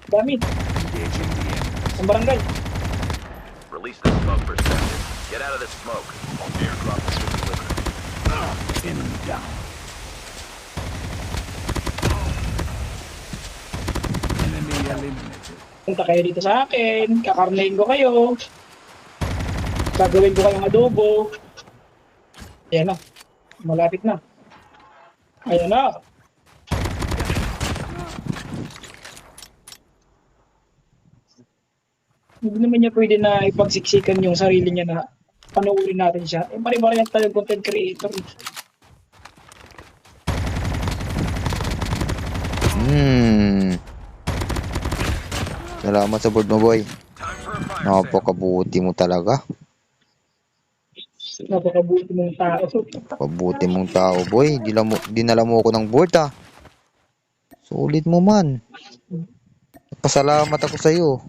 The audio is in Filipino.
Dami. Ang barangay. Release the smoke perspective. Get out of this smoke. Airdrop is delivered. Enemy down. Enemy eliminated. Punta kayo dito sa akin. Kakarnahin ko kayo. Gagawin ko kayong adobo. Ayan na. Malapit na. Ayan na. Hindi naman niya pwede na ipagsiksikan yung sarili niya na panoorin natin siya. Eh, pare-pare lang tayong content creator. Salamat sa board mo, boy. Napakabuti mo talaga. Napakabuti mong tao. Pabuti mong tao, boy. Dinala mo ako ng board, ah. Sulit mo man. Pasalamat ako sa'yo.